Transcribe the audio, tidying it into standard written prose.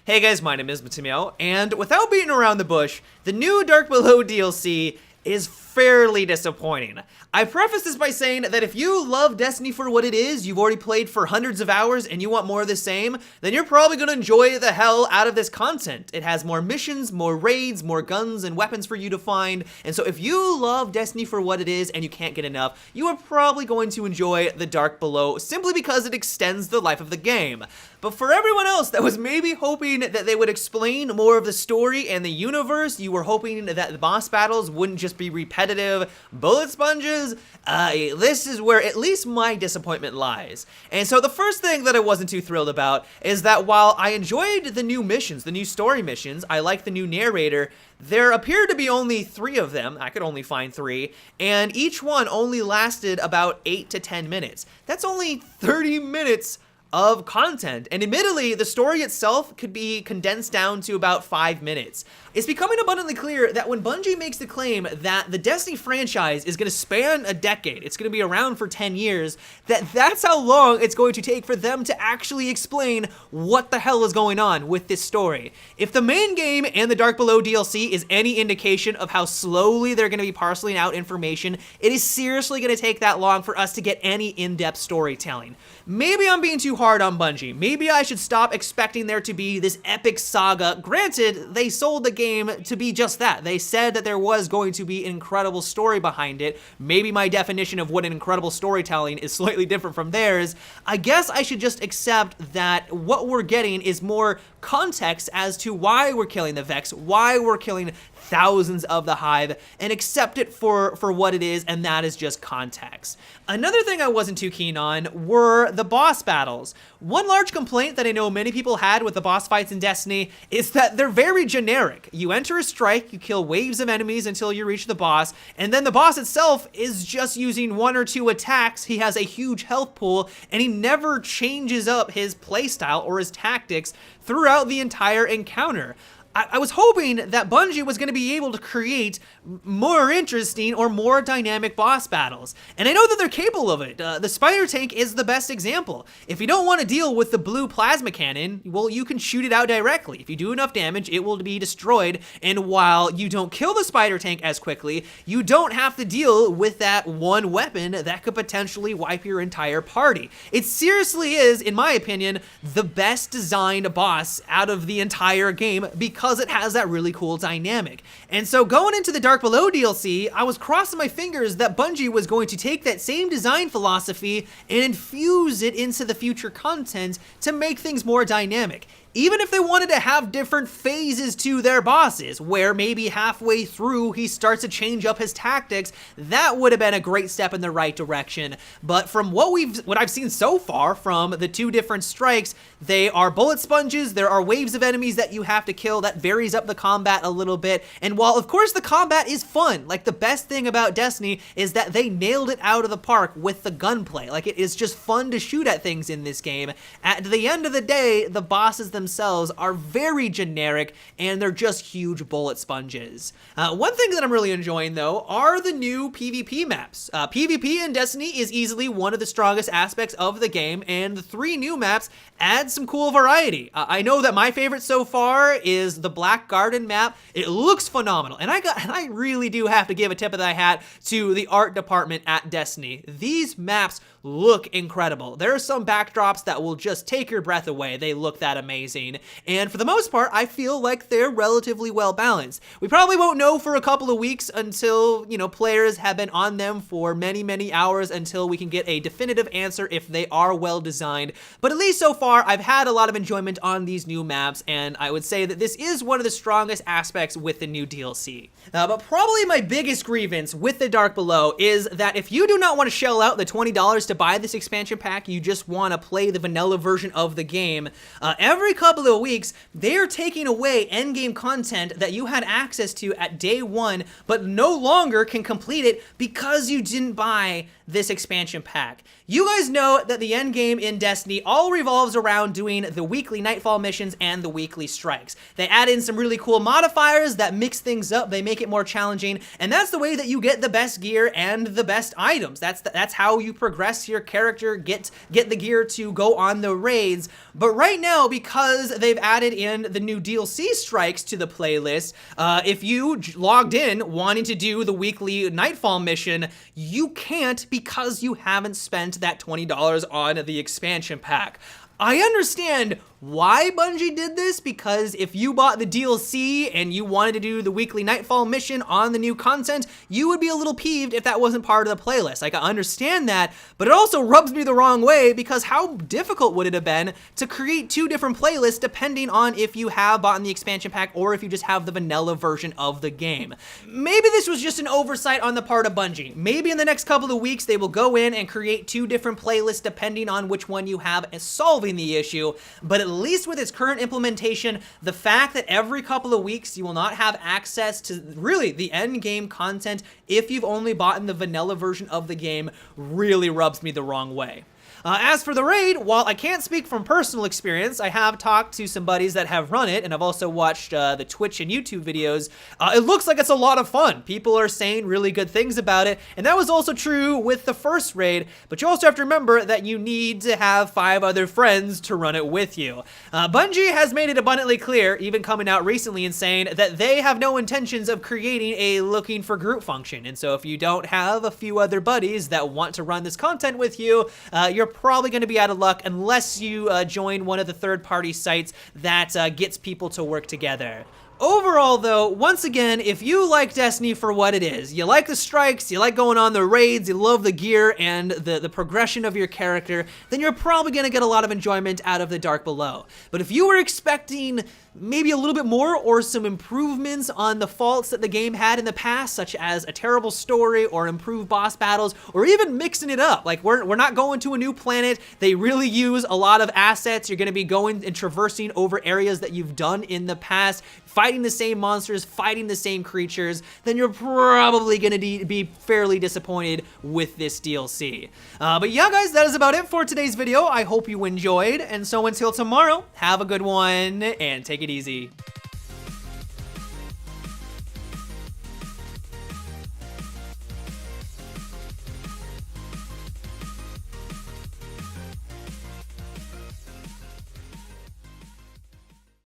Hey guys, my name is Matimio, and without beating around the bush, the new Dark Below DLC is fairly disappointing. I preface this by saying that if you love Destiny for what it is, you've already played for hundreds of hours and you want more of the same, then you're probably going to enjoy the hell out of this content. It has more missions, more raids, more guns and weapons for you to find, and so if you love Destiny for what it is and you can't get enough, you are probably going to enjoy the Dark Below simply because it extends the life of the game. But for everyone else that was maybe hoping that they would explain more of the story and the universe, you were hoping that the boss battles wouldn't just be repetitive bullet sponges, this is where at least my disappointment lies. And so the first thing that I wasn't too thrilled about is that while I enjoyed the new missions, the new story missions, I like the new narrator, there appeared to be only 3 of them. I could only find 3, and each one only lasted about 8 to 10 minutes. That's only 30 minutes of content, and admittedly, the story itself could be condensed down to about 5 minutes. It's becoming abundantly clear that when Bungie makes the claim that the Destiny franchise is going to span a decade, it's going to be around for 10 years, that's how long it's going to take for them to actually explain what the hell is going on with this story. If the main game and the Dark Below DLC is any indication of how slowly they're going to be parceling out information, it is seriously going to take that long for us to get any in-depth storytelling. Maybe I'm being too hard on Bungie. Maybe I should stop expecting there to be this epic saga. Granted, they sold the game to be just that. They said that there was going to be an incredible story behind it. Maybe my definition of what an incredible storytelling is slightly different from theirs. I guess I should just accept that what we're getting is more context as to why we're killing the Vex, why we're killing thousands of the Hive, and accept it for what it is, and that is just context. Another thing I wasn't too keen on were the boss battles. One large complaint that I know many people had with the boss fights in Destiny is that they're very generic. You enter a strike, you kill waves of enemies until you reach the boss, and then the boss itself is just using 1 or 2 attacks. He has a huge health pool, and he never changes up his playstyle or his tactics throughout the entire encounter. I was hoping that Bungie was going to be able to create more interesting or more dynamic boss battles. And I know that they're capable of it. The Spider Tank is the best example. If you don't want to deal with the blue plasma cannon, well, you can shoot it out directly. If you do enough damage, it will be destroyed. And while you don't kill the Spider Tank as quickly, you don't have to deal with that one weapon that could potentially wipe your entire party. It seriously is, in my opinion, the best designed boss out of the entire game because it has that really cool dynamic. And so going into the Dark Below DLC, I was crossing my fingers that Bungie was going to take that same design philosophy and infuse it into the future content to make things more dynamic. Even if they wanted to have different phases to their bosses, where maybe halfway through he starts to change up his tactics, that would have been a great step in the right direction. But from what I've seen so far from the 2 different strikes, they are bullet sponges, there are waves of enemies that you have to kill, that varies up the combat a little bit. And while of course the combat is fun, like the best thing about Destiny is that they nailed it out of the park with the gunplay. Like it is just fun to shoot at things in this game. At the end of the day, the bosses themselves are very generic and they're just huge bullet sponges. One thing that I'm really enjoying though are the new PvP maps. PvP in Destiny is easily one of the strongest aspects of the game, and the 3 new maps add some cool variety. I know that my favorite so far is the Black Garden map. It looks phenomenal, and I really do have to give a tip of the hat to the art department at Destiny. These maps look incredible. There are some backdrops that will just take your breath away. They look that amazing. And for the most part, I feel like they're relatively well balanced. We probably won't know for a couple of weeks until, players have been on them for many, many hours until we can get a definitive answer if they are well designed. But at least so far, I've had a lot of enjoyment on these new maps, and I would say that this is one of the strongest aspects with the new DLC. But probably my biggest grievance with the Dark Below is that if you do not want to shell out the $20 to buy this expansion pack, you just want to play the vanilla version of the game, every couple of weeks, they're taking away endgame content that you had access to at day 1, but no longer can complete it because you didn't buy this expansion pack. You guys know that the end game in Destiny all revolves around doing the weekly Nightfall missions and the weekly strikes. They add in some really cool modifiers that mix things up, they make it more challenging, and that's the way that you get the best gear and the best items. That's how you progress your character, get the gear to go on the raids. But right now, because because they've added in the new DLC strikes to the playlist. If you logged in wanting to do the weekly Nightfall mission, you can't because you haven't spent that $20 on the expansion pack. I understand why Bungie did this, because if you bought the DLC and you wanted to do the weekly Nightfall mission on the new content, you would be a little peeved if that wasn't part of the playlist. Like, I understand that, but it also rubs me the wrong way, because how difficult would it have been to create two different playlists depending on if you have bought the expansion pack or if you just have the vanilla version of the game. Maybe this was just an oversight on the part of Bungie. Maybe in the next couple of weeks they will go in and create two different playlists depending on which one you have as solving the issue, but at least with its current implementation, the fact that every couple of weeks you will not have access to really the end game content if you've only bought the vanilla version of the game really rubs me the wrong way. As for the raid, while I can't speak from personal experience, I have talked to some buddies that have run it, and I've also watched the Twitch and YouTube videos. It looks like it's a lot of fun. People are saying really good things about it, and that was also true with the first raid, but you also have to remember that you need to have 5 other friends to run it with you. Bungie has made it abundantly clear, even coming out recently and saying that they have no intentions of creating a looking for group function, and so if you don't have a few other buddies that want to run this content with you, you're probably going to be out of luck unless you join one of the third-party sites that gets people to work together. Overall, though, once again, if you like Destiny for what it is, you like the strikes, you like going on the raids, you love the gear and the progression of your character, then you're probably going to get a lot of enjoyment out of the Dark Below. But if you were expecting maybe a little bit more or some improvements on the faults that the game had in the past, such as a terrible story or improved boss battles, or even mixing it up, like we're not going to a new planet, they really use a lot of assets, you're going to be going and traversing over areas that you've done in the past, fighting the same monsters, fighting the same creatures, then you're probably going to be fairly disappointed with this DLC. But yeah, guys, that is about it for today's video. I hope you enjoyed, and so until tomorrow, have a good one, and take it easy.